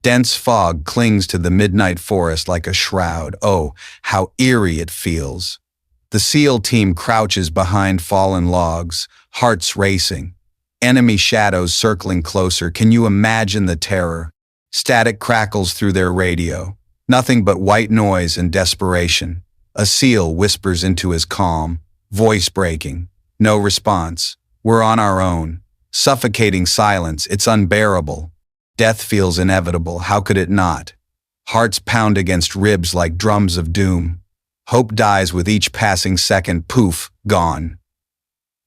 Dense fog clings to the midnight forest like a shroud. Oh, how eerie it feels. The SEAL team crouches behind fallen logs, hearts racing. Enemy shadows circling closer. Can you imagine the terror? Static crackles through their radio. Nothing but white noise and desperation. A SEAL whispers into his calm, voice breaking. No response. We're on our own. Suffocating silence. It's unbearable. Death feels inevitable. How could it not? Hearts pound against ribs like drums of doom. Hope dies with each passing second. Poof, gone.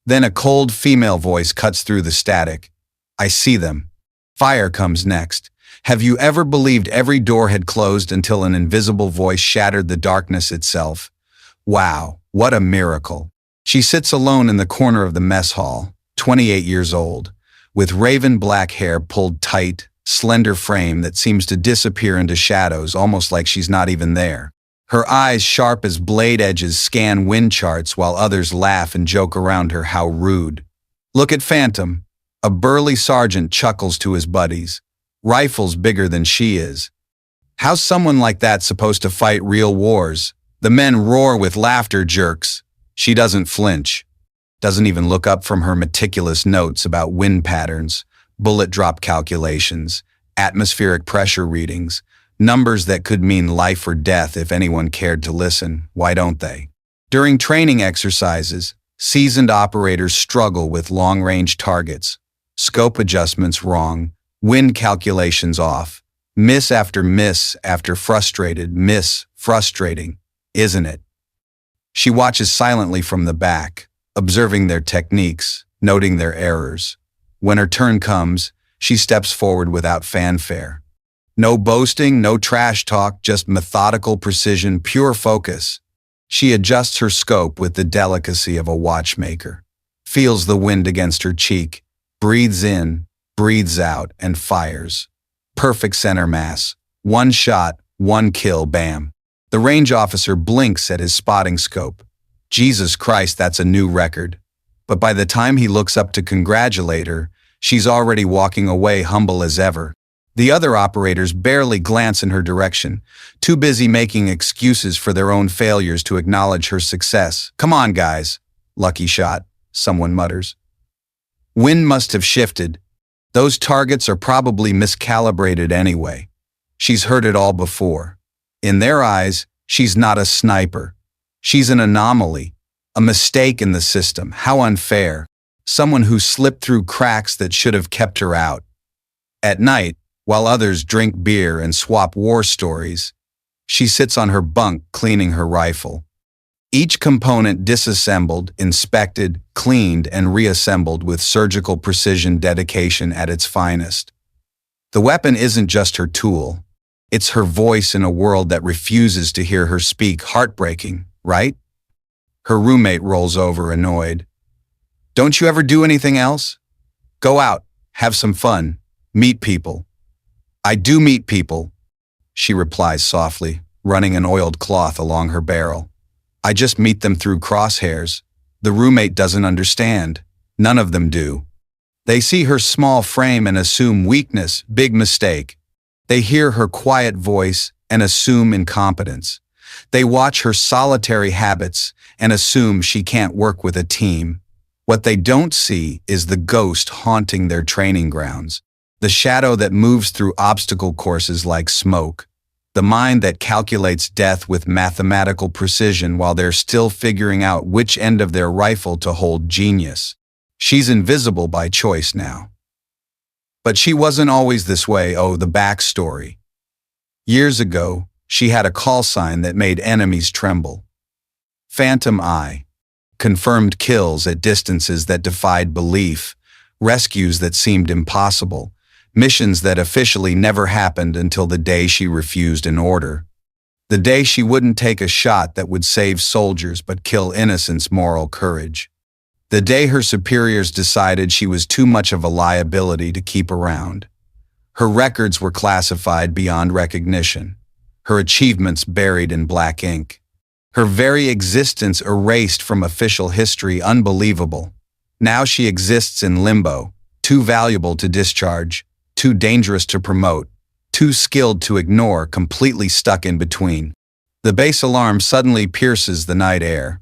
Then a cold female voice cuts through the static. I see them. Fire comes next. Have you ever believed every door had closed until an invisible voice shattered the darkness itself? Wow, what a miracle. She sits alone in the corner of the mess hall, 28 years old, with raven black hair pulled tight, slender frame that seems to disappear into shadows almost like she's not even there. Her eyes sharp as blade edges scan wind charts while others laugh and joke around her. How rude. Look at Phantom. A burly sergeant chuckles to his buddies. Rifles bigger than she is. How's someone like that supposed to fight real wars? The men roar with laughter. Jerks. She doesn't flinch. Doesn't even look up from her meticulous notes about wind patterns, bullet drop calculations, atmospheric pressure readings, numbers that could mean life or death if anyone cared to listen. Why don't they? During training exercises, seasoned operators struggle with long-range targets, scope adjustments wrong, wind calculations off, miss after frustrated miss, frustrating, isn't it? She watches silently from the back, observing their techniques, noting their errors. When her turn comes, she steps forward without fanfare. No boasting, no trash talk, just methodical precision, pure focus. She adjusts her scope with the delicacy of a watchmaker, feels the wind against her cheek, breathes in, breathes out, and fires. Perfect center mass. One shot, one kill, bam. The range officer blinks at his spotting scope. Jesus Christ, that's a new record. But by the time he looks up to congratulate her, she's already walking away humble as ever. The other operators barely glance in her direction, too busy making excuses for their own failures to acknowledge her success. Come on, guys. Lucky shot, someone mutters. Wind must have shifted. Those targets are probably miscalibrated anyway. She's heard it all before. In their eyes, she's not a sniper. She's an anomaly, a mistake in the system. How unfair. Someone who slipped through cracks that should have kept her out. At night, while others drink beer and swap war stories, she sits on her bunk cleaning her rifle. Each component disassembled, inspected, cleaned, and reassembled with surgical precision, dedication at its finest. The weapon isn't just her tool. It's her voice in a world that refuses to hear her speak. Heartbreaking, right? Her roommate rolls over, annoyed. Don't you ever do anything else? Go out, have some fun, meet people. I do meet people, she replies softly, running an oiled cloth along her barrel. I just meet them through crosshairs. The roommate doesn't understand. None of them do. They see her small frame and assume weakness. Big mistake. They hear her quiet voice and assume incompetence. They watch her solitary habits and assume she can't work with a team. What they don't see is the ghost haunting their training grounds, the shadow that moves through obstacle courses like smoke, the mind that calculates death with mathematical precision while they're still figuring out which end of their rifle to hold. Genius. She's invisible by choice now. But she wasn't always this way. Oh, the backstory. Years ago, she had a call sign that made enemies tremble. Phantom Eye. Confirmed kills at distances that defied belief, rescues that seemed impossible, missions that officially never happened until the day she refused an order. The day she wouldn't take a shot that would save soldiers but kill innocents. Moral courage. The day her superiors decided she was too much of a liability to keep around. Her records were classified beyond recognition, her achievements buried in black ink, her very existence erased from official history. Unbelievable. Now she exists in limbo, too valuable to discharge, too dangerous to promote, too skilled to ignore, completely stuck in between. The base alarm suddenly pierces the night air.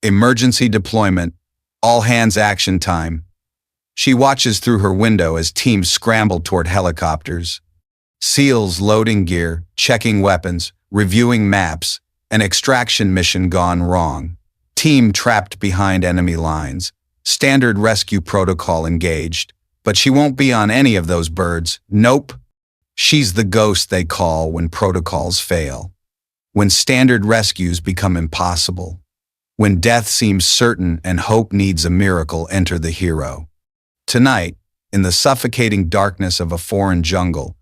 Emergency deployment, all hands action time. She watches through her window as teams scramble toward helicopters. SEALs loading gear, checking weapons, reviewing maps, an extraction mission gone wrong. Team trapped behind enemy lines. Standard rescue protocol engaged. But she won't be on any of those birds. Nope. She's the ghost they call when protocols fail. When standard rescues become impossible. When death seems certain and hope needs a miracle, enter the hero. Tonight, in the suffocating darkness of a foreign jungle,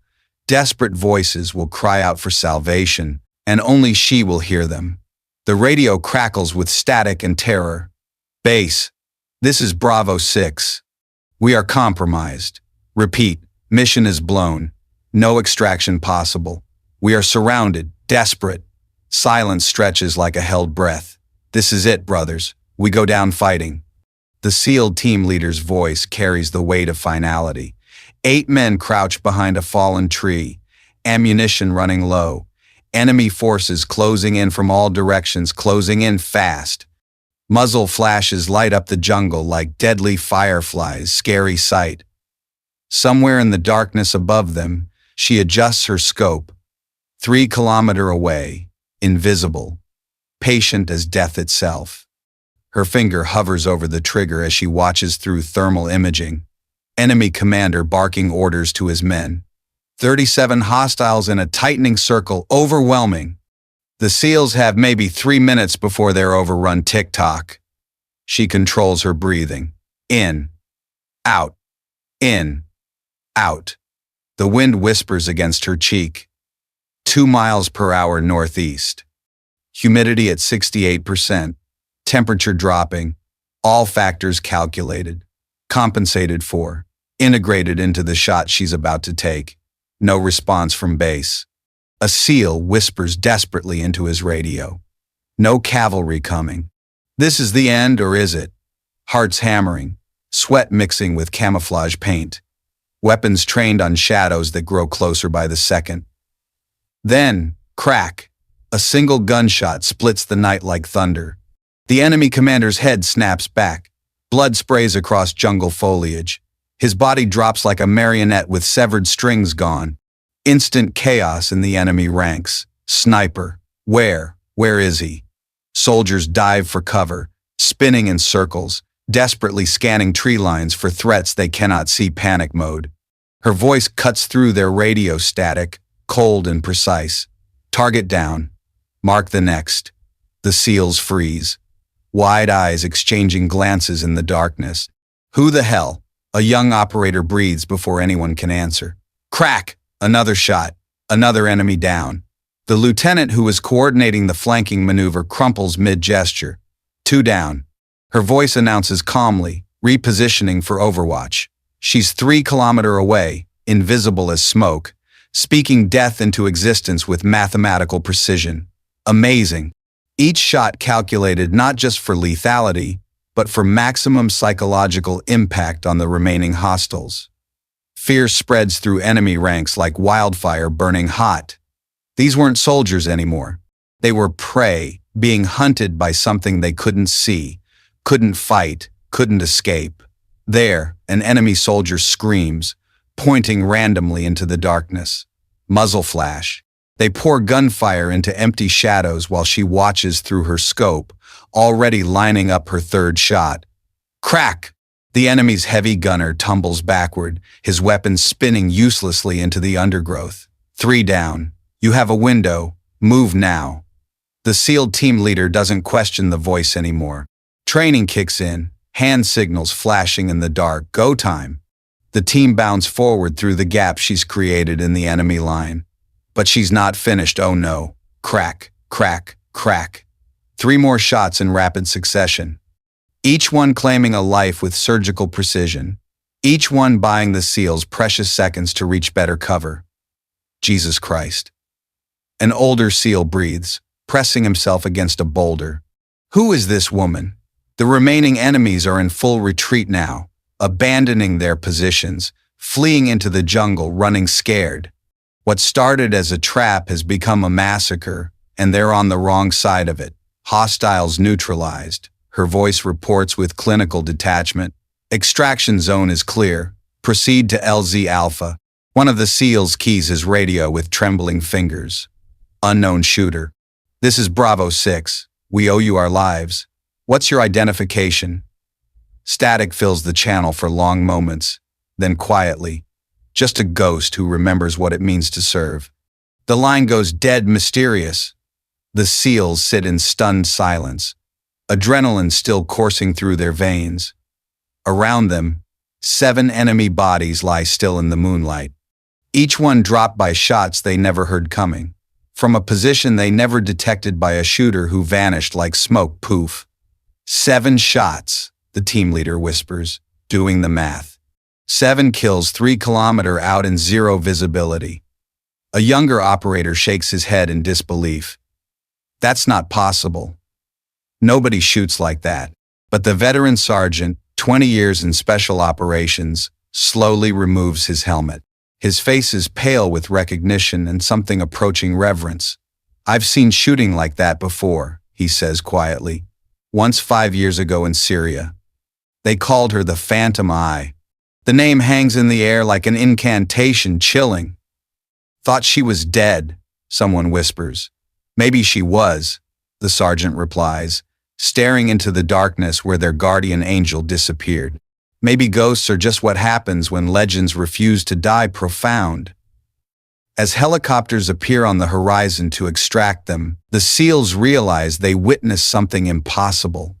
desperate voices will cry out for salvation, and only she will hear them. The radio crackles with static and terror. Base, this is Bravo 6. We are compromised. Repeat, mission is blown. No extraction possible. We are surrounded, desperate. Silence stretches like a held breath. This is it, brothers. We go down fighting. The SEAL team leader's voice carries the weight of finality. 8 men crouch behind a fallen tree, ammunition running low. Enemy forces closing in from all directions, closing in fast. Muzzle flashes light up the jungle like deadly fireflies, scary sight. Somewhere in the darkness above them, she adjusts her scope. 3 kilometers away, invisible, patient as death itself. Her finger hovers over the trigger as she watches through thermal imaging. Enemy commander barking orders to his men. 37 hostiles in a tightening circle, overwhelming. The SEALs have maybe 3 minutes before they're overrun. Tick-tock. She controls her breathing. In, out, in, out. The wind whispers against her cheek. 2 miles per hour northeast. Humidity at 68%. Temperature dropping. All factors calculated. Compensated for. Integrated into the shot she's about to take. No response from base. A SEAL whispers desperately into his radio. No cavalry coming. This is the end, or is it? Hearts hammering, sweat mixing with camouflage paint. Weapons trained on shadows that grow closer by the second. Then, crack. A single gunshot splits the night like thunder. The enemy commander's head snaps back. Blood sprays across jungle foliage. His body drops like a marionette with severed strings gone. Instant chaos in the enemy ranks. Sniper. Where is he? Soldiers dive for cover, spinning in circles, desperately scanning tree lines for threats they cannot see. Panic mode. Her voice cuts through their radio static, cold and precise. Target down. Mark the next. The SEALs freeze. Wide eyes exchanging glances in the darkness. Who the hell? A young operator breathes before anyone can answer. Crack! Another shot. Another enemy down. The lieutenant who was coordinating the flanking maneuver crumples mid-gesture. 2 down. Her voice announces calmly, repositioning for overwatch. She's 3 kilometers away, invisible as smoke, speaking death into existence with mathematical precision. Amazing. Each shot calculated not just for lethality, but for maximum psychological impact on the remaining hostiles. Fear spreads through enemy ranks like wildfire burning hot. These weren't soldiers anymore. They were prey, being hunted by something they couldn't see, couldn't fight, couldn't escape. There, an enemy soldier screams, pointing randomly into the darkness. Muzzle flash. They pour gunfire into empty shadows while she watches through her scope, already lining up her 3rd shot. Crack! The enemy's heavy gunner tumbles backward, his weapon spinning uselessly into the undergrowth. 3 down. You have a window. Move now. The SEAL team leader doesn't question the voice anymore. Training kicks in, hand signals flashing in the dark. Go time. The team bounds forward through the gap she's created in the enemy line. But she's not finished. Oh no. Crack, crack, crack. 3 more shots in rapid succession. Each one claiming a life with surgical precision. Each one buying the SEALs precious seconds to reach better cover. Jesus Christ. An older SEAL breathes, pressing himself against a boulder. Who is this woman? The remaining enemies are in full retreat now, abandoning their positions, fleeing into the jungle, running scared. What started as a trap has become a massacre, and they're on the wrong side of it. Hostiles neutralized. Her voice reports with clinical detachment. Extraction zone is clear. Proceed to LZ Alpha. One of the SEALs keys his radio with trembling fingers. Unknown shooter. This is Bravo 6. We owe you our lives. What's your identification? Static fills the channel for long moments, then quietly. Just a ghost who remembers what it means to serve. The line goes dead mysterious. The SEALs sit in stunned silence, adrenaline still coursing through their veins. Around them, 7 enemy bodies lie still in the moonlight. Each one dropped by shots they never heard coming, from a position they never detected by a shooter who vanished like smoke. Poof. 7 shots, the team leader whispers, doing the math. 7 kills 3 kilometers out in zero visibility. A younger operator shakes his head in disbelief. That's not possible. Nobody shoots like that. But the veteran sergeant, 20 years in special operations, slowly removes his helmet. His face is pale with recognition and something approaching reverence. I've seen shooting like that before, he says quietly. Once 5 years ago in Syria. They called her the Phantom Eye. The name hangs in the air like an incantation, chilling. Thought she was dead, someone whispers. Maybe she was, the sergeant replies, staring into the darkness where their guardian angel disappeared. Maybe ghosts are just what happens when legends refuse to die. Profound. As helicopters appear on the horizon to extract them, the SEALs realize they witnessed something impossible.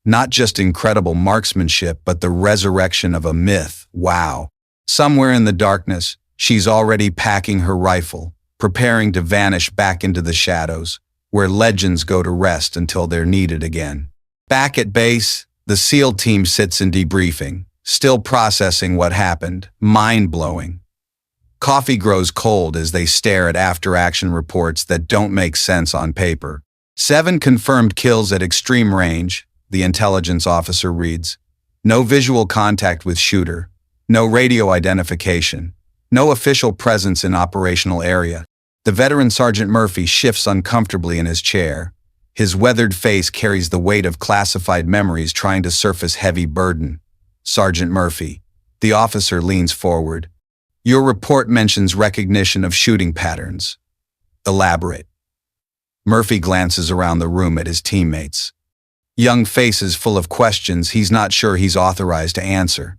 Not just incredible marksmanship, but the resurrection of a myth. Wow. Somewhere in the darkness, she's already packing her rifle, preparing to vanish back into the shadows, where legends go to rest until they're needed again. Back at base, the SEAL team sits in debriefing, still processing what happened. Mind-blowing. Coffee grows cold as they stare at after-action reports that don't make sense on paper. 7 confirmed kills at extreme range, the intelligence officer reads. No visual contact with shooter. No radio identification. No official presence in operational area. The veteran Sergeant Murphy shifts uncomfortably in his chair. His weathered face carries the weight of classified memories trying to surface heavy burden. Sergeant Murphy. The officer leans forward. Your report mentions recognition of shooting patterns. Elaborate. Murphy glances around the room at his teammates. Young faces full of questions he's not sure he's authorized to answer.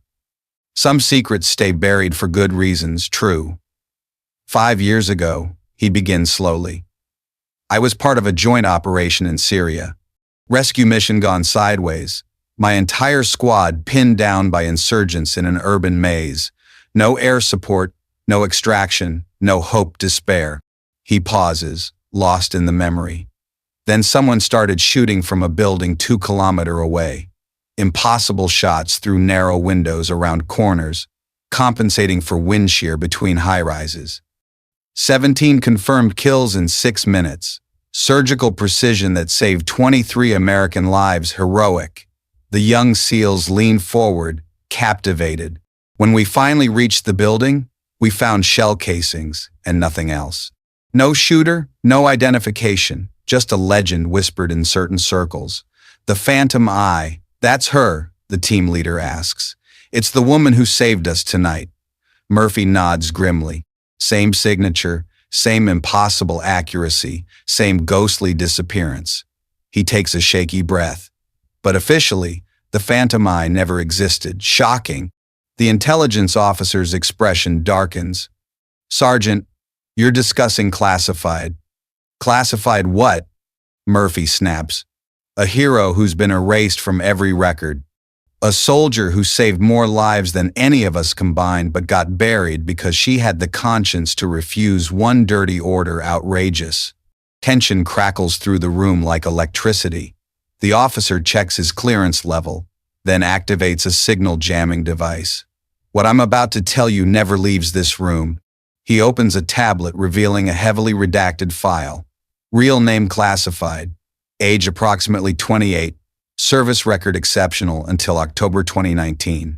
Some secrets stay buried for good reasons, true. 5 years ago, he begins slowly. I was part of a joint operation in Syria. Rescue mission gone sideways. My entire squad pinned down by insurgents in an urban maze. No air support, no extraction, no hope, despair. He pauses, lost in the memory. Then someone started shooting from a building 2 kilometers away. Impossible shots through narrow windows around corners, compensating for wind shear between high-rises. 17 confirmed kills in 6 minutes. Surgical precision that saved 23 American lives. Heroic. The young SEALs leaned forward, captivated. When we finally reached the building, we found shell casings and nothing else. No shooter, no identification, just a legend whispered in certain circles. The Phantom Eye, that's her, the team leader asks. It's the woman who saved us tonight. Murphy nods grimly. Same signature, same impossible accuracy, same ghostly disappearance. He takes a shaky breath. But officially, the Phantom Eye never existed. Shocking. The intelligence officer's expression darkens. Sergeant, you're discussing classified. Classified what? Murphy snaps. A hero who's been erased from every record. A soldier who saved more lives than any of us combined but got buried because she had the conscience to refuse one dirty order. Outrageous. Tension crackles through the room like electricity. The officer checks his clearance level, then activates a signal jamming device. What I'm about to tell you never leaves this room. He opens a tablet revealing a heavily redacted file. Real name classified. Age approximately 28. Service record exceptional until October 2019.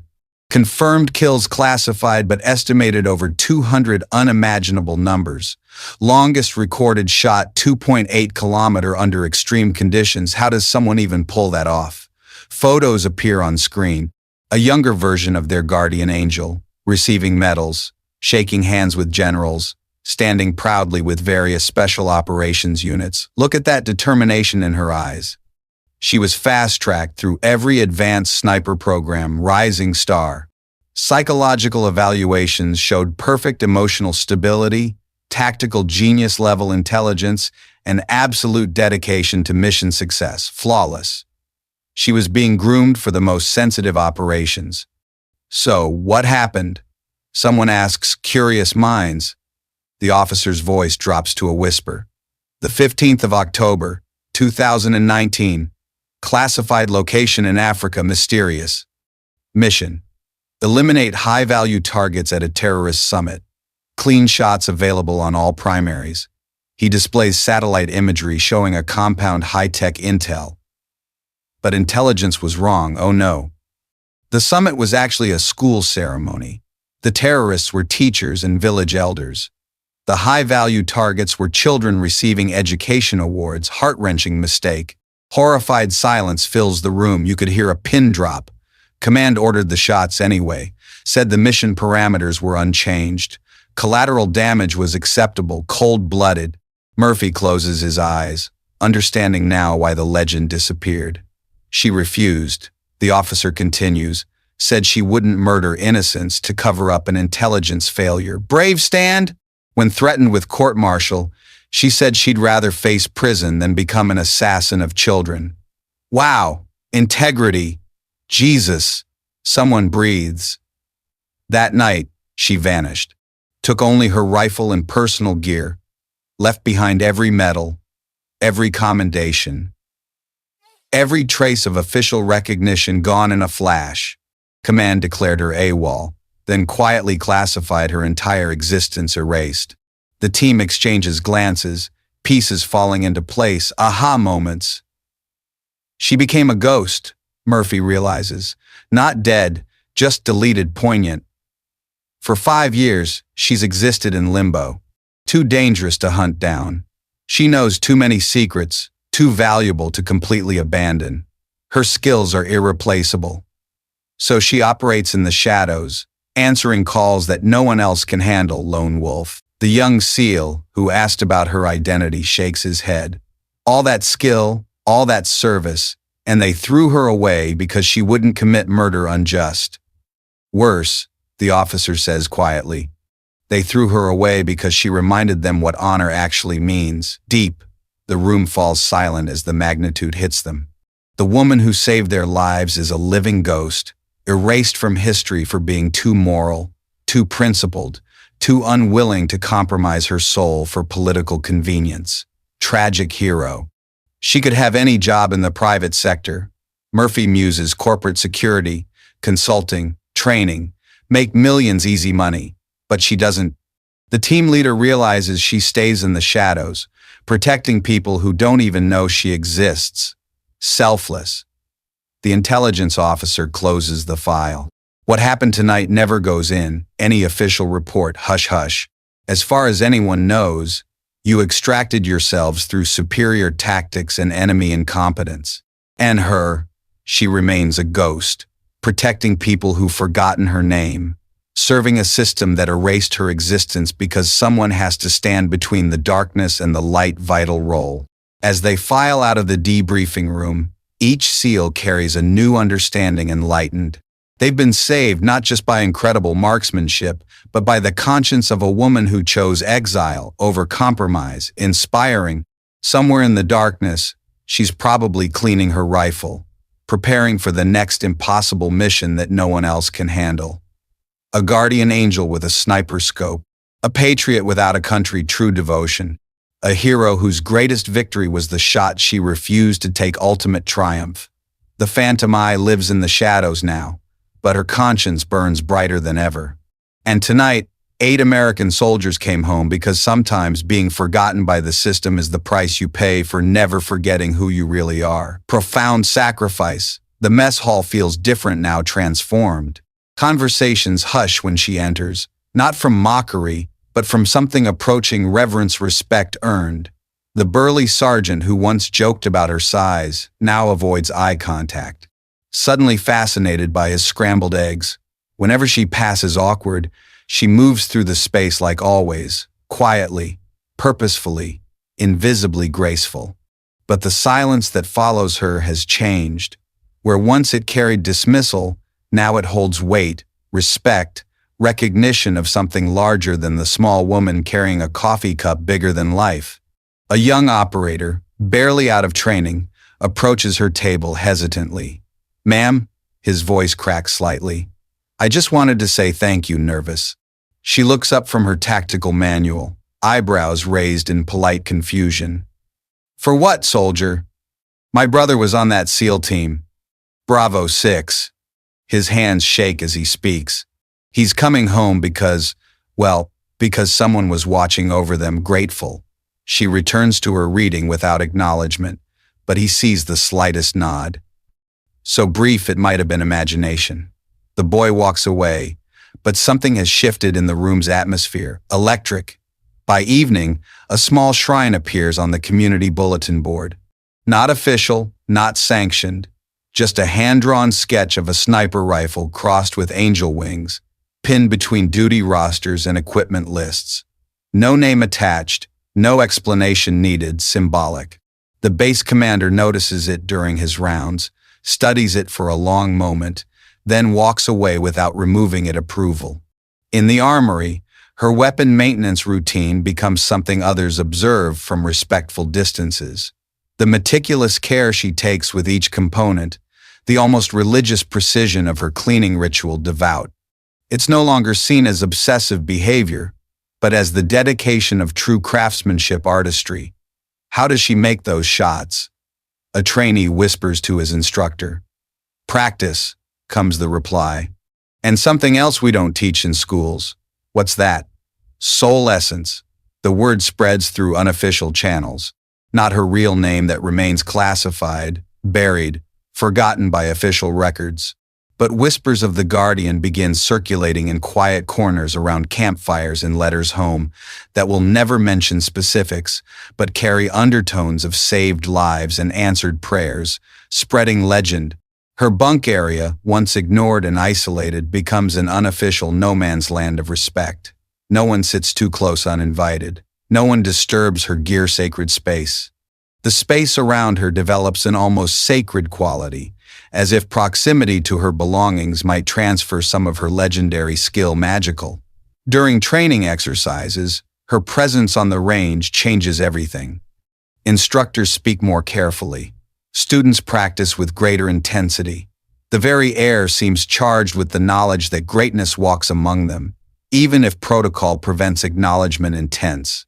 Confirmed kills classified but estimated over 200 unimaginable numbers. Longest recorded shot 2.8 kilometer under extreme conditions. How does someone even pull that off? Photos appear on screen. A younger version of their guardian angel, receiving medals, shaking hands with generals, standing proudly with various special operations units. Look at that determination in her eyes. She was fast-tracked through every advanced sniper program, rising star. Psychological evaluations showed perfect emotional stability, tactical genius-level intelligence, and absolute dedication to mission success, flawless. She was being groomed for the most sensitive operations. So, what happened? Someone asks curious minds. The officer's voice drops to a whisper. The 15th of October, 2019. Classified location in Africa mysterious. Mission: eliminate high-value targets at a terrorist summit. Clean shots available on all primaries. He displays satellite imagery showing a compound high-tech intel. But intelligence was wrong, oh no. The summit was actually a school ceremony. The terrorists were teachers and village elders. The high-value targets were children receiving education awards. Heart-wrenching mistake. Horrified silence fills the room. You could hear a pin drop. Command ordered the shots anyway, said the mission parameters were unchanged. Collateral damage was acceptable, cold-blooded. Murphy closes his eyes, understanding now why the legend disappeared. She refused. The officer continues, said she wouldn't murder innocents to cover up an intelligence failure. Brave stand? When threatened with court-martial, she said she'd rather face prison than become an assassin of children. Wow, integrity. Jesus, someone breathes. That night, she vanished, took only her rifle and personal gear, left behind every medal, every commendation, every trace of official recognition gone in a flash. Command declared her AWOL, then quietly classified her entire existence erased. The team exchanges glances, pieces falling into place, aha moments. She became a ghost, Murphy realizes. Not dead, just deleted, poignant. For 5 years, she's existed in limbo. Too dangerous to hunt down. She knows too many secrets, too valuable to completely abandon. Her skills are irreplaceable. So she operates in the shadows, answering calls that no one else can handle, lone wolf. The young SEAL, who asked about her identity, shakes his head. All that skill, all that service, and they threw her away because she wouldn't commit murder unjust. Worse, the officer says quietly. They threw her away because she reminded them what honor actually means. Deep, the room falls silent as the magnitude hits them. The woman who saved their lives is a living ghost, erased from history for being too moral, too principled, too unwilling to compromise her soul for political convenience. Tragic hero. She could have any job in the private sector. Murphy muses: corporate security, consulting, training, make millions easy money. But she doesn't. The team leader realizes she stays in the shadows, protecting people who don't even know she exists. Selfless. The intelligence officer closes the file. What happened tonight never goes in any official report. Hush hush. As far as anyone knows, you extracted yourselves through superior tactics and enemy incompetence. And her, she remains a ghost, protecting people who've forgotten her name, serving a system that erased her existence because someone has to stand between the darkness and the light. Vital role. As they file out of the debriefing room, each SEAL carries a new understanding, enlightened. They've been saved not just by incredible marksmanship, but by the conscience of a woman who chose exile over compromise. Inspiring. Somewhere in the darkness, she's probably cleaning her rifle, preparing for the next impossible mission that no one else can handle. A guardian angel with a sniper scope, a patriot without a country, true devotion, a hero whose greatest victory was the shot she refused to take, ultimate triumph. The Phantom Eye lives in the shadows now, but her conscience burns brighter than ever. And tonight, 8 American soldiers came home because sometimes being forgotten by the system is the price you pay for never forgetting who you really are. Profound sacrifice. The mess hall feels different now, transformed. Conversations hush when she enters, not from mockery, but from something approaching reverence respect earned. The burly sergeant who once joked about her size now avoids eye contact, suddenly fascinated by his scrambled eggs. Whenever she passes awkward, she moves through the space like always, quietly, purposefully, invisibly graceful. But the silence that follows her has changed. Where once it carried dismissal, now it holds weight, respect, recognition of something larger than the small woman carrying a coffee cup bigger than life. A young operator, barely out of training, approaches her table hesitantly. "Ma'am," his voice cracks slightly. "I just wanted to say thank you, nervous." She looks up from her tactical manual, eyebrows raised in polite confusion. "For what, soldier?" "My brother was on that SEAL team. Bravo 6. His hands shake as he speaks. "He's coming home because someone was watching over them, grateful." She returns to her reading without acknowledgement, but he sees the slightest nod. So brief it might have been imagination. The boy walks away, but something has shifted in the room's atmosphere, electric. By evening, a small shrine appears on the community bulletin board. Not official, not sanctioned, just a hand-drawn sketch of a sniper rifle crossed with angel wings, pinned between duty rosters and equipment lists. No name attached, no explanation needed, symbolic. The base commander notices it during his rounds, studies it for a long moment, then walks away without removing it approval. In the armory, her weapon maintenance routine becomes something others observe from respectful distances. The meticulous care she takes with each component, the almost religious precision of her cleaning ritual devout. It's no longer seen as obsessive behavior, but as the dedication of true craftsmanship artistry. How does she make those shots? A trainee whispers to his instructor. "Practice," comes the reply. "And something else we don't teach in schools." "What's that?" "Soul essence." The word spreads through unofficial channels. Not her real name that remains classified, buried, forgotten by official records. But whispers of the Guardian begin circulating in quiet corners around campfires and letters home that will never mention specifics, but carry undertones of saved lives and answered prayers, spreading legend. Her bunk area, once ignored and isolated, becomes an unofficial no man's land of respect. No one sits too close uninvited. No one disturbs her gear-sacred space. The space around her develops an almost sacred quality, as if proximity to her belongings might transfer some of her legendary skill magical. During training exercises, her presence on the range changes everything. Instructors speak more carefully. Students practice with greater intensity. The very air seems charged with the knowledge that greatness walks among them, even if protocol prevents acknowledgement and tense.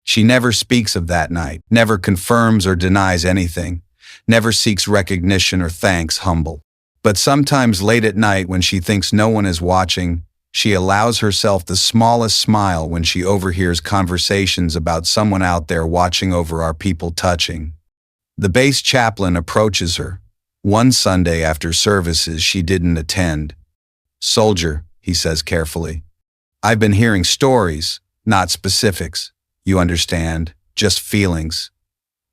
She never speaks of that night, never confirms or denies anything, never seeks recognition or thanks, humble. But sometimes late at night when she thinks no one is watching, she allows herself the smallest smile when she overhears conversations about someone out there watching over our people touching. The base chaplain approaches her. One Sunday after services she didn't attend. "Soldier," he says carefully, "I've been hearing stories, not specifics. You understand, just feelings.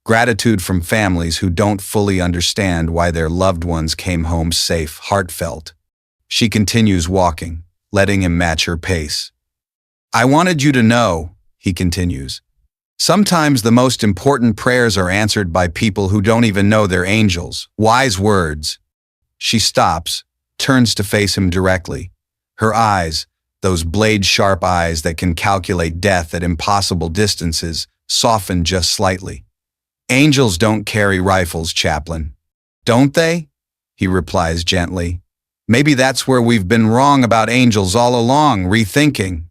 Gratitude from families who don't fully understand why their loved ones came home safe, heartfelt." She continues walking, letting him match her pace. "I wanted you to know," he continues, "sometimes the most important prayers are answered by people who don't even know they're angels." Wise words. She stops, turns to face him directly. Her eyes, those blade-sharp eyes that can calculate death at impossible distances, soften just slightly. "Angels don't carry rifles, chaplain." "Don't they?" he replies gently. "Maybe that's where we've been wrong about angels all along, rethinking."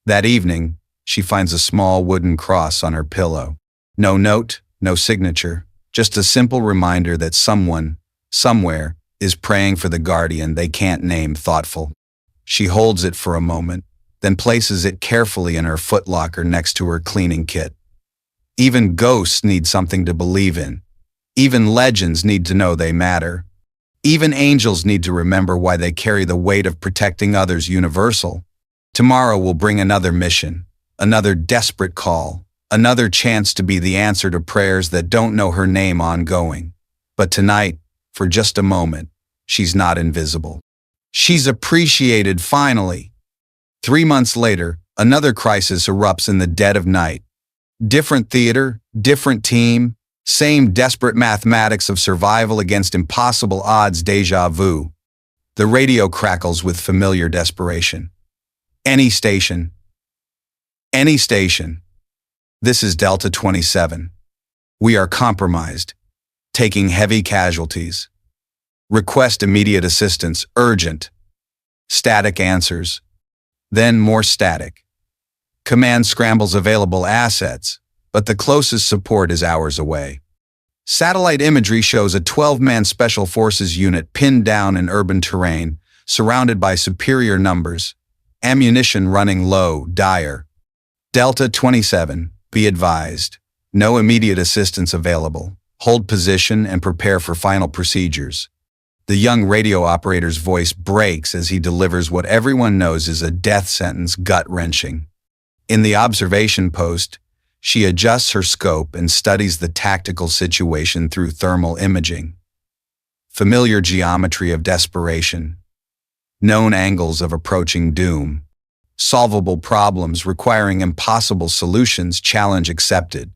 That evening, she finds a small wooden cross on her pillow. No note, no signature, just a simple reminder that someone, somewhere, is praying for the guardian they can't name, thoughtful. She holds it for a moment, then places it carefully in her footlocker next to her cleaning kit. Even ghosts need something to believe in. Even legends need to know they matter. Even angels need to remember why they carry the weight of protecting others universal. Tomorrow will bring another mission, another desperate call, another chance to be the answer to prayers that don't know her name ongoing. But tonight, for just a moment, she's not invisible. She's appreciated finally. 3 months later, another crisis erupts in the dead of night. Different theater, different team, same desperate mathematics of survival against impossible odds. Déjà vu. The radio crackles with familiar desperation. Any station. Any station. This is Delta 27. We are compromised. Taking heavy casualties. Request immediate assistance, urgent. Static answers. Then more static. Command scrambles available assets, but the closest support is hours away. Satellite imagery shows a 12-man Special Forces unit pinned down in urban terrain, surrounded by superior numbers. Ammunition running low, dire. Delta 27, be advised. No immediate assistance available. Hold position and prepare for final procedures. The young radio operator's voice breaks as he delivers what everyone knows is a death sentence, gut-wrenching. In the observation post, she adjusts her scope and studies the tactical situation through thermal imaging. Familiar geometry of desperation. Known angles of approaching doom. Solvable problems requiring impossible solutions, challenge accepted.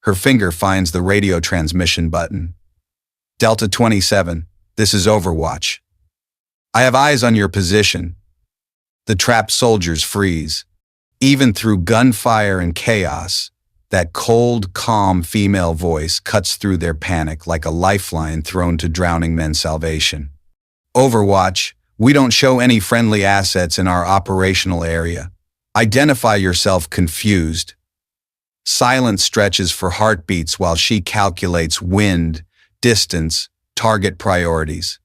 Her finger finds the radio transmission button. Delta 27, this is Overwatch. I have eyes on your position. The trapped soldiers freeze. Even through gunfire and chaos, that cold, calm female voice cuts through their panic like a lifeline thrown to drowning men's salvation. Overwatch, we don't show any friendly assets in our operational area. Identify yourself confused. Silence stretches for heartbeats while she calculates wind, distance, target priorities.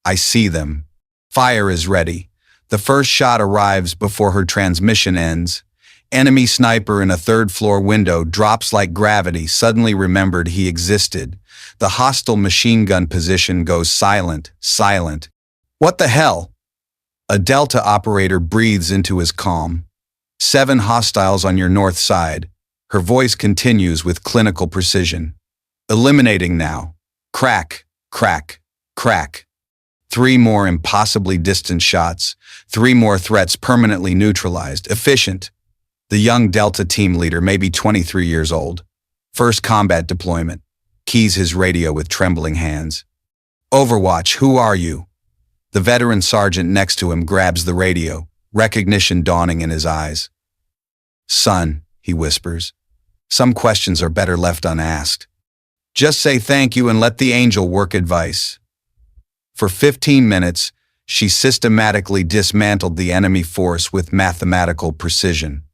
I see them. Fire is ready. The first shot arrives before her transmission ends. Enemy sniper in a third-floor window drops like gravity, suddenly remembered he existed. The hostile machine gun position goes silent. What the hell? A Delta operator breathes into his calm. 7 hostiles on your north side. Her voice continues with clinical precision. Eliminating now. Crack, crack, crack. 3 more impossibly distant shots. 3 more threats permanently neutralized. Efficient. The young Delta team leader may be 23 years old. First combat deployment. Keys his radio with trembling hands. Overwatch, who are you? The veteran sergeant next to him grabs the radio, recognition dawning in his eyes. Son, he whispers. Some questions are better left unasked. Just say thank you and let the angel work advice. For 15 minutes, she systematically dismantled the enemy force with mathematical precision.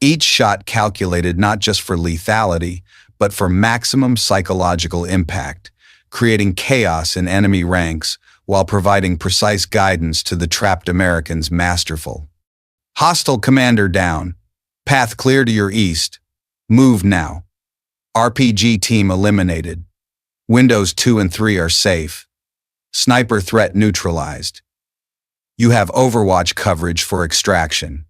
Each shot calculated not just for lethality, but for maximum psychological impact, creating chaos in enemy ranks while providing precise guidance to the trapped Americans. Masterful. Hostile commander down. Path clear to your east. Move now. RPG team eliminated. Windows 2 and 3 are safe. Sniper threat neutralized. You have Overwatch coverage for extraction.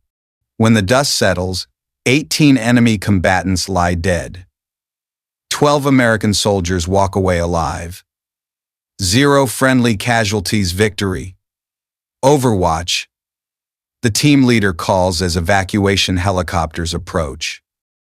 When the dust settles, 18 enemy combatants lie dead. 12 American soldiers walk away alive. 0 friendly casualties. Victory. Overwatch. The team leader calls as evacuation helicopters approach.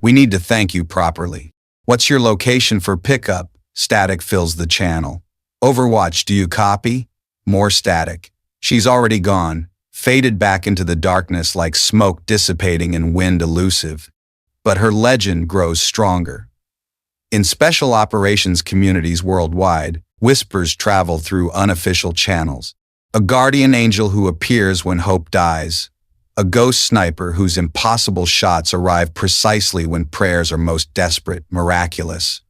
We need to thank you properly. What's your location for pickup? Static fills the channel. Overwatch, do you copy? More static. She's already gone, faded back into the darkness like smoke dissipating in wind elusive. But her legend grows stronger. In special operations communities worldwide, whispers travel through unofficial channels. A guardian angel who appears when hope dies. A ghost sniper whose impossible shots arrive precisely when prayers are most desperate, miraculous.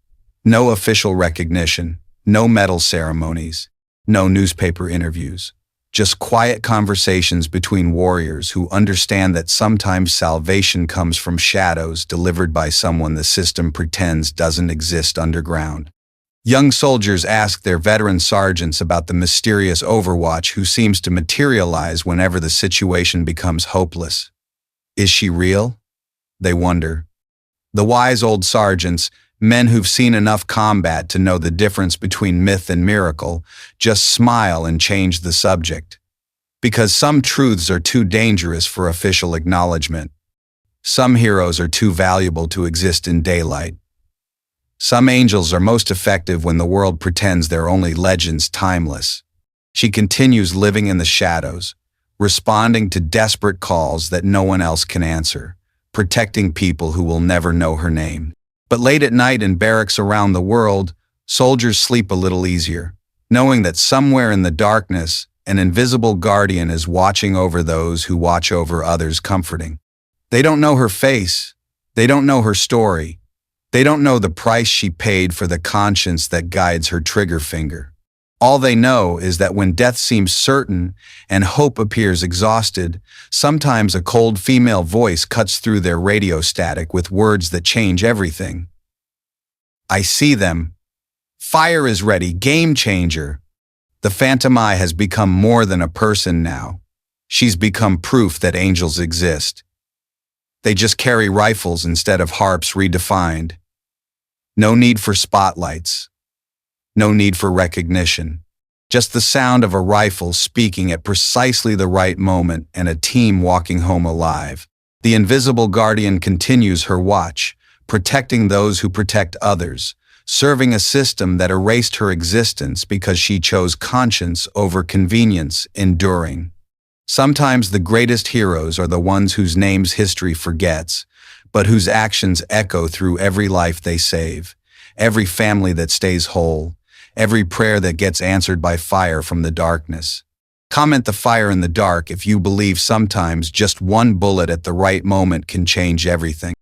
No official recognition, no medal ceremonies, no newspaper interviews. Just quiet conversations between warriors who understand that sometimes salvation comes from shadows delivered by someone the system pretends doesn't exist underground. Young soldiers ask their veteran sergeants about the mysterious Overwatch who seems to materialize whenever the situation becomes hopeless. Is she real? They wonder. The wise old sergeants, men who've seen enough combat to know the difference between myth and miracle, just smile and change the subject. Because some truths are too dangerous for official acknowledgement. Some heroes are too valuable to exist in daylight. Some angels are most effective when the world pretends they're only legends timeless. She continues living in the shadows, responding to desperate calls that no one else can answer, protecting people who will never know her name. But late at night in barracks around the world, soldiers sleep a little easier, knowing that somewhere in the darkness, an invisible guardian is watching over those who watch over others, comforting. They don't know her face. They don't know her story. They don't know the price she paid for the conscience that guides her trigger finger. All they know is that when death seems certain and hope appears exhausted, sometimes a cold female voice cuts through their radio static with words that change everything. I see them. Fire is ready, game changer. The Phantom Eye has become more than a person now. She's become proof that angels exist. They just carry rifles instead of harps redefined. No need for spotlights. No need for recognition. Just the sound of a rifle speaking at precisely the right moment and a team walking home alive. The invisible guardian continues her watch, protecting those who protect others, serving a system that erased her existence because she chose conscience over convenience, enduring. Sometimes the greatest heroes are the ones whose names history forgets, but whose actions echo through every life they save, every family that stays whole, every prayer that gets answered by fire from the darkness. Comment the fire in the dark if you believe sometimes just one bullet at the right moment can change everything.